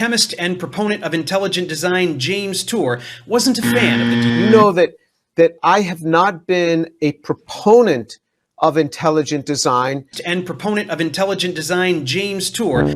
Chemist and proponent of intelligent design James Tour wasn't a fan of the... You know that I have not been a proponent of intelligent design. And proponent of intelligent design James Tour.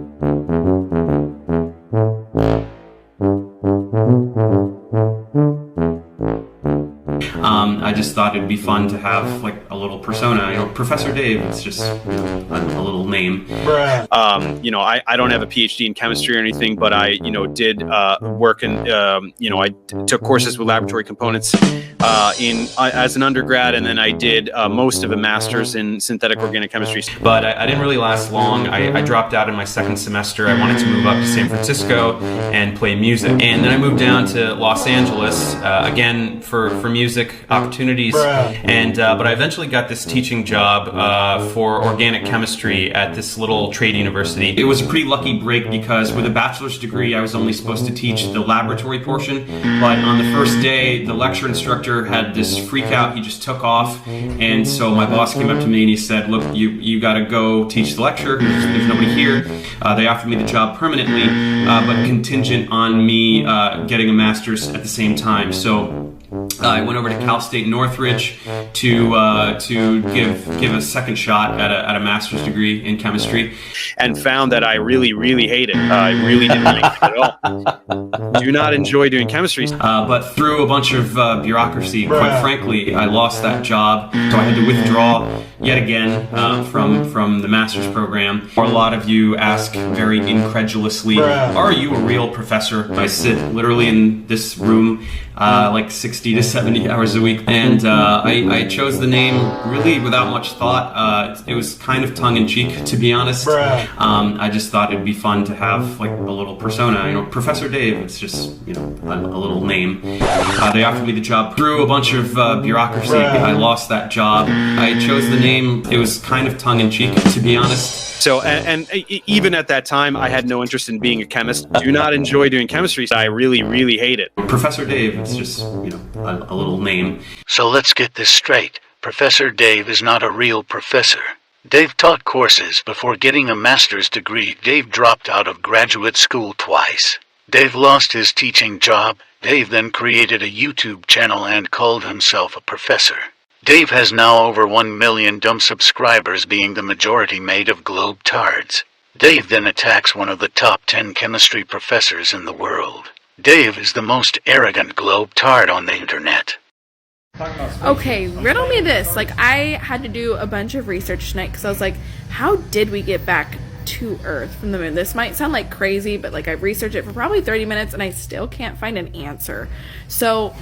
I just thought it'd be fun to have like a little persona, Professor Dave. It's just a little name. I don't have a PhD in chemistry or anything, but I, did work in, I took courses with laboratory components as an undergrad, and then I did most of a master's in synthetic organic chemistry. But I didn't really last long. I dropped out in my second semester. I wanted to move up to San Francisco and play music, and then I moved down to Los Angeles again for music opportunities. But I eventually got this teaching job for organic chemistry at this little trade university. It was a pretty lucky break because with a bachelor's degree, I was only supposed to teach the laboratory portion. But on the first day, the lecture instructor had this freak out. He just took off. And so my boss came up to me and he said, look, you got to go teach the lecture. There's nobody here. They offered me the job permanently, but contingent on me getting a master's at the same time. So I went over to Cal State Northridge to give a second shot at a master's degree in chemistry, and found that I really, really hate it. I really didn't like it at all. Do not enjoy doing chemistry. But through a bunch of bureaucracy, quite frankly, I lost that job, so I had to withdraw yet again from the master's program. A lot of you ask very incredulously, "Are you a real professor?" I sit literally in this room like 60 to 70 hours a week, and I chose the name really without much thought. It was kind of tongue-in-cheek, to be honest. I just thought it'd be fun to have like a little persona, Professor Dave. It's just a little name. They offered me the job through a bunch of bureaucracy. I lost that job. I chose the name. It was kind of tongue-in-cheek, to be honest. So, and even at that time, I had no interest in being a chemist. Do not enjoy doing chemistry. I really, really hate it. Professor Dave, it's just, a little name. So let's get this straight. Professor Dave is not a real professor. Dave taught courses before getting a master's degree. Dave dropped out of graduate school twice. Dave lost his teaching job. Dave then created a YouTube channel and called himself a professor. Dave has now over 1 million dumb subscribers, being the majority made of globe-tards. Dave then attacks one of the top 10 chemistry professors in the world. Dave is the most arrogant globe-tard on the internet. Okay, riddle me this. I had to do a bunch of research tonight because I was like, how did we get back to Earth from the moon? This might sound like crazy, but I researched it for probably 30 minutes and I still can't find an answer. So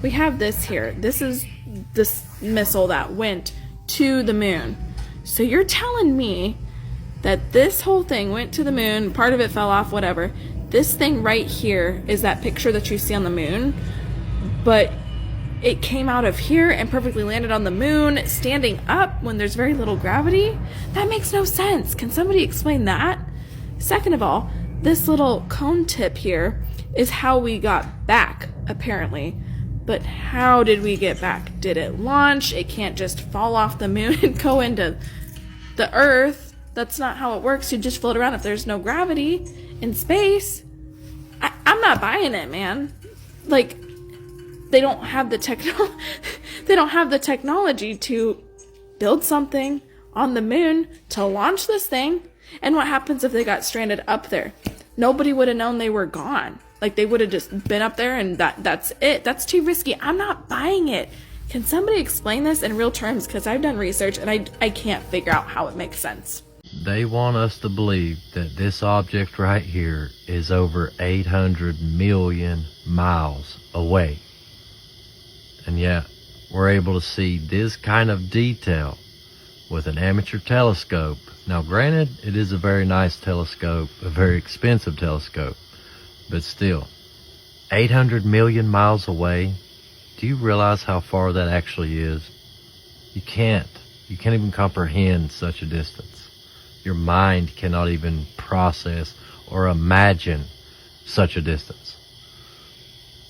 we have this here. This is this missile that went to the moon. So you're telling me that this whole thing went to the moon, part of it fell off, whatever. This thing right here is that picture that you see on the moon, but it came out of here and perfectly landed on the moon, standing up when there's very little gravity? That makes no sense. Can somebody explain that? Second of all, this little cone tip here is how we got back, apparently. But how did we get back? Did it launch? It can't just fall off the moon and go into the Earth. That's not how it works. You just float around if there's no gravity in space. I'm not buying it, man. They don't have the technology to build something on the moon to launch this thing. And what happens if they got stranded up there? Nobody would have known they were gone. They would have just been up there and that's it. That's too risky. I'm not buying it. Can somebody explain this in real terms? Because I've done research and I can't figure out how it makes sense. They want us to believe that this object right here is over 800 million miles away. And yet, we're able to see this kind of detail with an amateur telescope. Now, granted, it is a very nice telescope, a very expensive telescope. But still, 800 million miles away, do you realize how far that actually is? You can't even comprehend such a distance. Your mind cannot even process or imagine such a distance,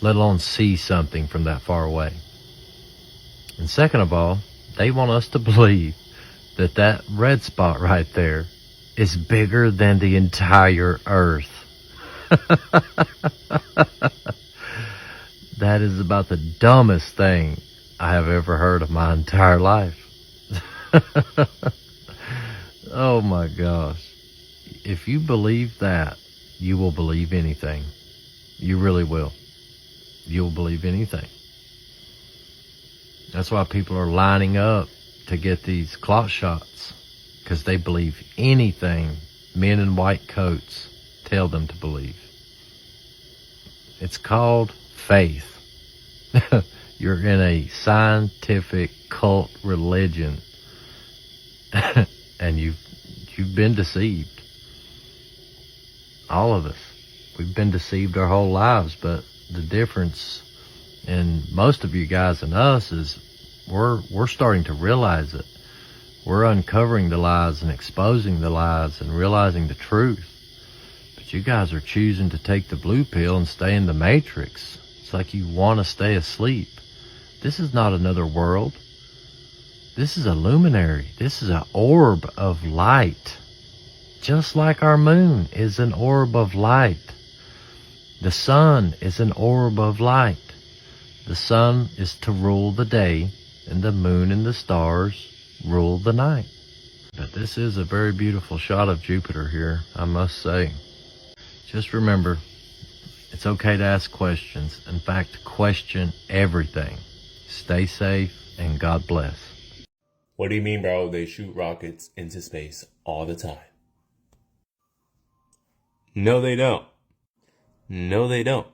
let alone see something from that far away. And second of all, they want us to believe that that red spot right there is bigger than the entire Earth. That is about the dumbest thing I have ever heard of my entire life. Oh my gosh. If you believe that, you will believe anything. You really will. You'll believe anything. That's why people are lining up to get these clot shots, because they believe anything men in white coats tell them to believe. It's called faith. You're in a scientific cult religion, and you've been deceived. All of us. We've been deceived our whole lives, but the difference in most of you guys and us is we're starting to realize it. We're uncovering the lies and exposing the lies and realizing the truth. But you guys are choosing to take the blue pill and stay in the matrix. It's like you want to stay asleep. This is not another world. This is a luminary. This is an orb of light. Just like our moon is an orb of light. The sun is an orb of light. The sun is to rule the day, and the moon and the stars rule the night. But this is a very beautiful shot of Jupiter here, I must say. Just remember, it's okay to ask questions. In fact, question everything. Stay safe, and God bless. What do you mean, bro? They shoot rockets into space all the time. No, they don't. No, they don't.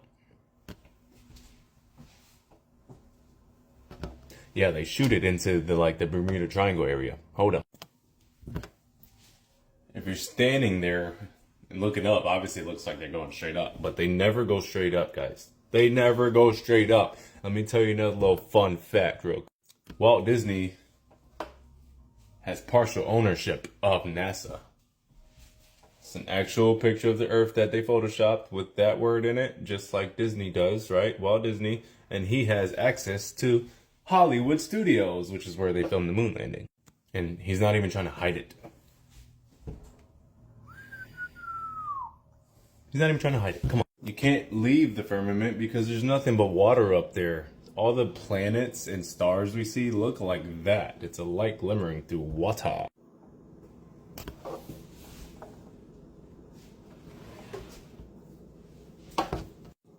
Yeah, they shoot it into the Bermuda Triangle area. Hold up. If you're standing there and looking up, obviously it looks like they're going straight up, but they never go straight up, guys. They never go straight up. Let me tell you another little fun fact real quick. Walt Disney has partial ownership of NASA. It's an actual picture of the Earth that they photoshopped with that word in it, just like Disney does, right? Walt Disney. And he has access to Hollywood Studios, which is where they filmed the moon landing. And he's not even trying to hide it. He's not even trying to hide it. Come on. You can't leave the firmament because there's nothing but water up there. All the planets and stars we see look like that. It's a light glimmering through water.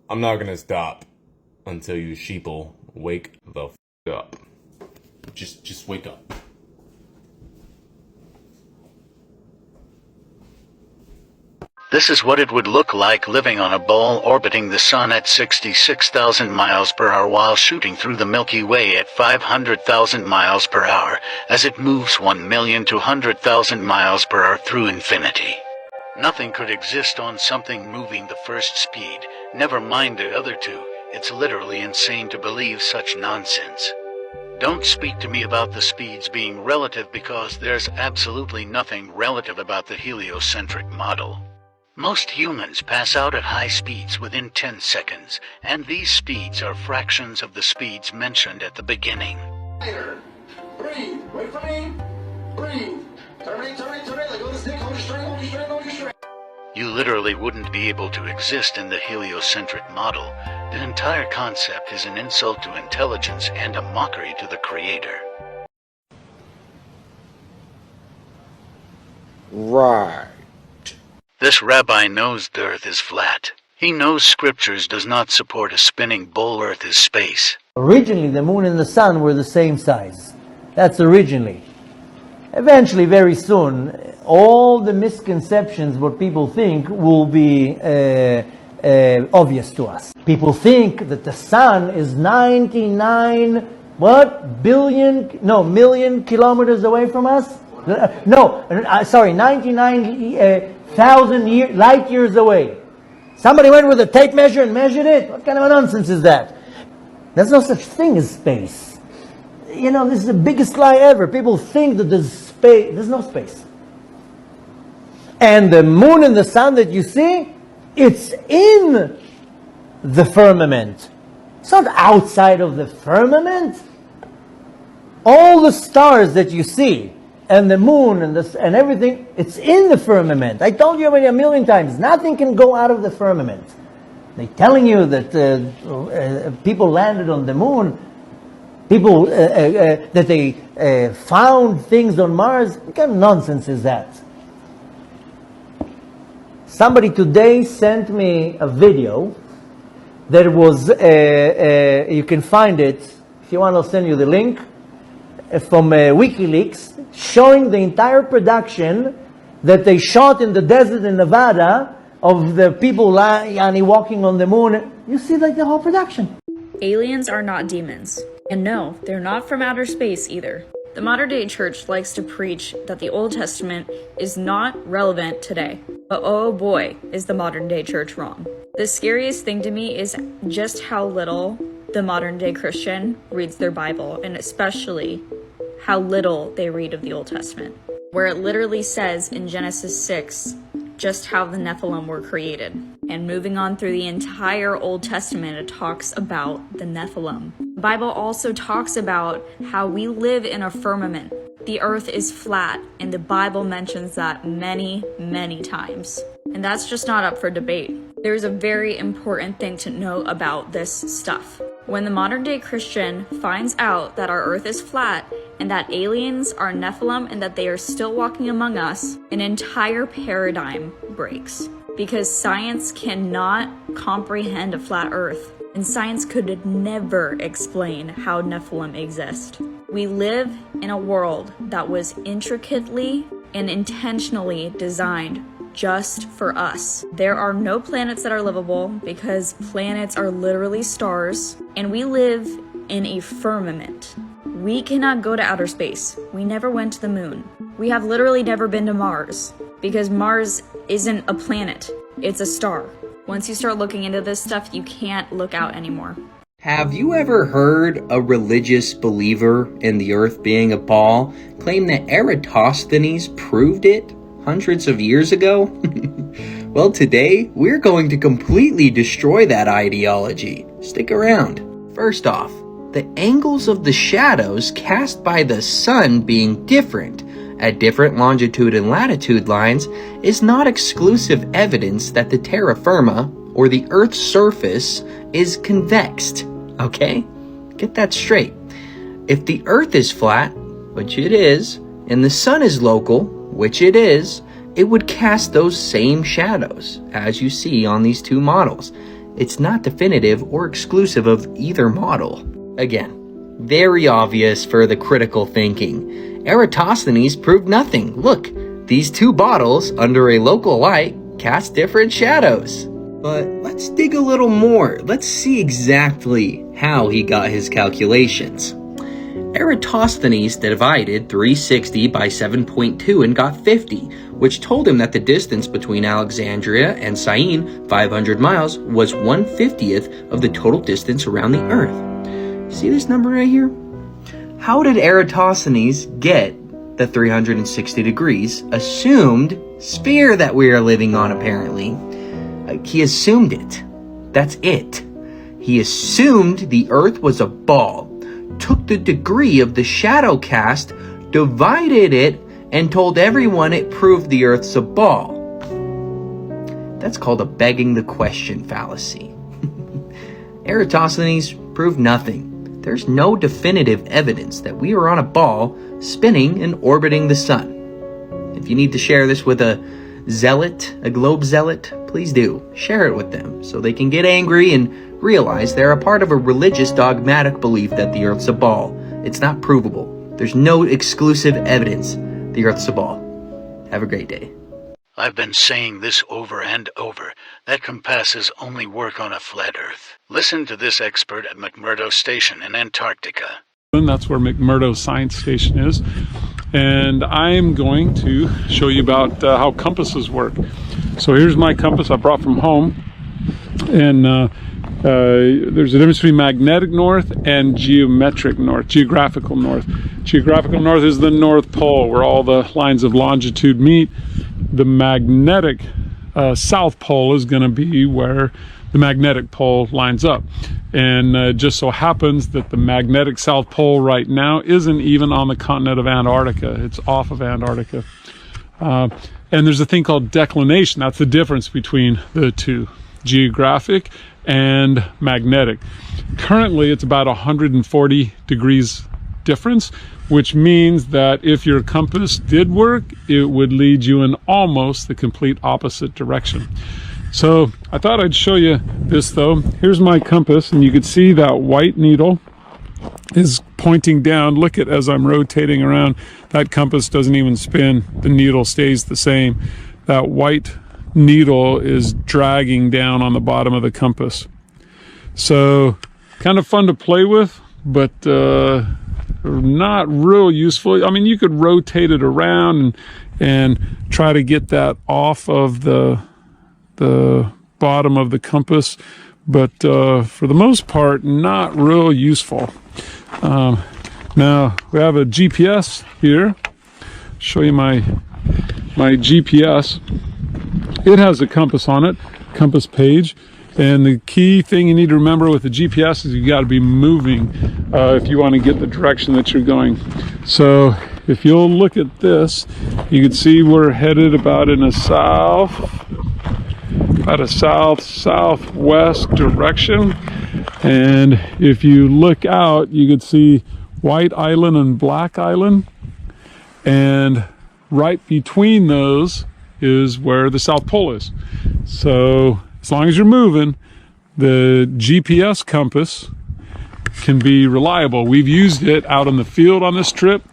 I'm not gonna stop until you sheeple wake the f up. Just wake up. This is what it would look like living on a ball orbiting the sun at 66,000 miles per hour while shooting through the Milky Way at 500,000 miles per hour as it moves 1,200,000 miles per hour through infinity. Nothing could exist on something moving the first speed, never mind the other two. It's literally insane to believe such nonsense. Don't speak to me about the speeds being relative because there's absolutely nothing relative about the heliocentric model. Most humans pass out at high speeds within 10 seconds, and these speeds are fractions of the speeds mentioned at the beginning. Breathe, wait for me, breathe, terminate, let go of the stick, hold your string. You literally wouldn't be able to exist in the heliocentric model. The entire concept is an insult to intelligence and a mockery to the Creator. Right. This rabbi knows the earth is flat. He knows scriptures does not support a spinning bowl earth is space. Originally, the moon and the sun were the same size. That's originally. Eventually, very soon, all the misconceptions, what people think, will be obvious to us. People think that the sun is 99, million kilometers away from us? 99,000 light years away. Somebody went with a tape measure and measured it? What kind of nonsense is that? There's no such thing as space. You know, this is the biggest lie ever. People think that there's space. There's no space. And the moon and the sun that you see, it's in the firmament. It's not outside of the firmament. All the stars that you see, and the moon and everything, it's in the firmament. I told you already a million times, nothing can go out of the firmament. They're telling you that people landed on the moon, people that they found things on Mars. What kind of nonsense is that? Somebody today sent me a video that was, you can find it, if you want I'll send you the link, from WikiLeaks, showing the entire production that they shot in the desert in Nevada of the people walking on the moon. You see like the whole production. Aliens are not demons. And no, they're not from outer space either. The modern day church likes to preach that the Old Testament is not relevant today. But oh boy, is the modern day church wrong. The scariest thing to me is just how little the modern day Christian reads their Bible, and especially how little they read of the Old Testament, where it literally says in Genesis 6 just how the Nephilim were created. And moving on through the entire Old Testament, it talks about the Nephilim. The Bible also talks about how we live in a firmament. The earth is flat, and the Bible mentions that many, many times. And that's just not up for debate. There's a very important thing to know about this stuff. When the modern day Christian finds out that our earth is flat and that aliens are Nephilim and that they are still walking among us, an entire paradigm breaks. Because science cannot comprehend a flat earth, and science could never explain how Nephilim exist. We live in a world that was intricately and intentionally designed just for us. There are no planets that are livable because planets are literally stars, and we live in a firmament. We cannot go to outer space. We never went to the moon. We have literally never been to Mars because Mars isn't a planet, it's a star. Once you start looking into this stuff, you can't look out anymore. Have you ever heard a religious believer in the earth being a ball claim that Eratosthenes proved it hundreds of years ago? Well, today we're going to completely destroy that ideology. Stick around. First off, the angles of the shadows cast by the sun being different at different longitude and latitude lines is not exclusive evidence that the terra firma, or the Earth's surface, is convexed. Okay? Get that straight. If the Earth is flat, which it is, and the sun is local, which it is, it would cast those same shadows, as you see on these two models. It's not definitive or exclusive of either model. Again, very obvious for the critical thinking. Eratosthenes proved nothing. Look, these two bottles under a local light cast different shadows. But let's dig a little more. Let's see exactly how he got his calculations. Eratosthenes divided 360 by 7.2 and got 50, which told him that the distance between Alexandria and Syene, 500 miles, was 1/50th of the total distance around the Earth. See this number right here? How did Eratosthenes get the 360 degrees assumed sphere that we are living on, apparently? He assumed it. That's it. He assumed the Earth was a ball, took the degree of the shadow cast, divided it, and told everyone it proved the Earth's a ball. That's called a begging the question fallacy. Eratosthenes proved nothing. There's no definitive evidence that we are on a ball spinning and orbiting the sun. If you need to share this with a zealot, a globe zealot, please do. Share it with them so they can get angry and realize they're a part of a religious dogmatic belief that the Earth's a ball. It's not provable. There's no exclusive evidence the Earth's a ball. Have a great day. I've been saying this over and over, that compasses only work on a flat Earth. Listen to this expert at McMurdo Station in Antarctica. And that's where McMurdo Science Station is. And I'm going to show you about how compasses work. So here's my compass I brought from home. And there's a difference between magnetic north and geographical north. Geographical north is the North Pole, where all the lines of longitude meet. The magnetic south pole is going to be where the magnetic pole lines up. And it just so happens that the magnetic south pole right now isn't even on the continent of Antarctica. It's off of Antarctica. And there's a thing called declination. That's the difference between the two, geographic and magnetic. Currently, it's about 140 degrees difference, which means that if your compass did work, it would lead you in almost the complete opposite direction. So I thought I'd show you this though. Here's my compass, and you can see that white needle is pointing down. Look at, as I'm rotating around, that compass doesn't even spin. The needle stays the same. That white needle is dragging down on the bottom of the compass. So kind of fun to play with, but not real useful. I mean, you could rotate it around and try to get that off of the bottom of the compass, but for the most part, not real useful. Now we have a GPS here. Show you my GPS. It has a compass on it, compass page. And the key thing you need to remember with the GPS is you got to be moving if you want to get the direction that you're going. So if you'll look at this, you can see we're headed about in a southwest direction. And if you look out, you can see White Island and Black Island. And right between those is where the South Pole is. So as long as you're moving, the GPS compass can be reliable. We've used it out in the field on this trip.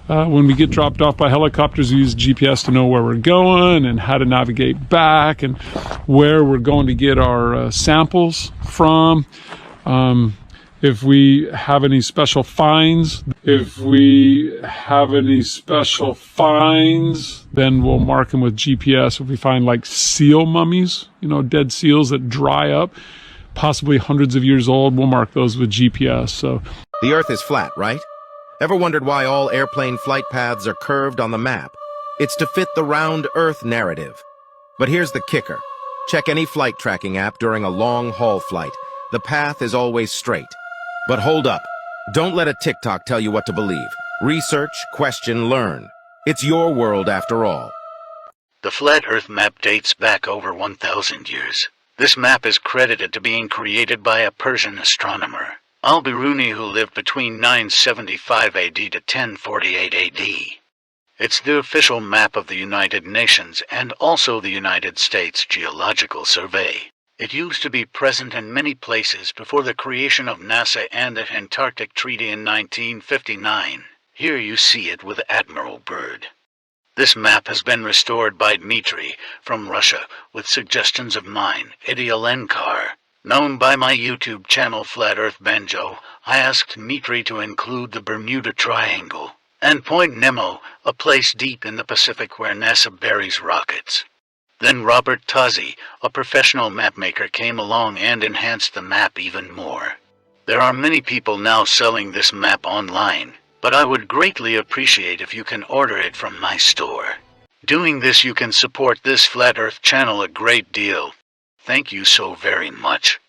When we get dropped off by helicopters, we use GPS to know where we're going and how to navigate back and where we're going to get our samples from. If we have any special finds, then we'll mark them with GPS. If we find like seal mummies, dead seals that dry up, possibly hundreds of years old, we'll mark those with GPS. So the Earth is flat, right? Ever wondered why all airplane flight paths are curved on the map? It's to fit the round Earth narrative. But here's the kicker. Check any flight tracking app during a long-haul flight. The path is always straight. But hold up. Don't let a TikTok tell you what to believe. Research, question, learn. It's your world after all. The Flat Earth map dates back over 1,000 years. This map is credited to being created by a Persian astronomer, Al-Biruni, who lived between 975 AD to 1048 AD. It's the official map of the United Nations and also the United States Geological Survey. It used to be present in many places before the creation of NASA and the Antarctic Treaty in 1959. Here you see it with Admiral Byrd. This map has been restored by Dmitry from Russia with suggestions of mine, Eddie Alenkar. Known by my YouTube channel Flat Earth Banjo, I asked Dmitry to include the Bermuda Triangle and Point Nemo, a place deep in the Pacific where NASA buries rockets. Then Robert Tozzi, a professional mapmaker, came along and enhanced the map even more. There are many people now selling this map online, but I would greatly appreciate if you can order it from my store. Doing this, you can support this Flat Earth channel a great deal. Thank you so very much.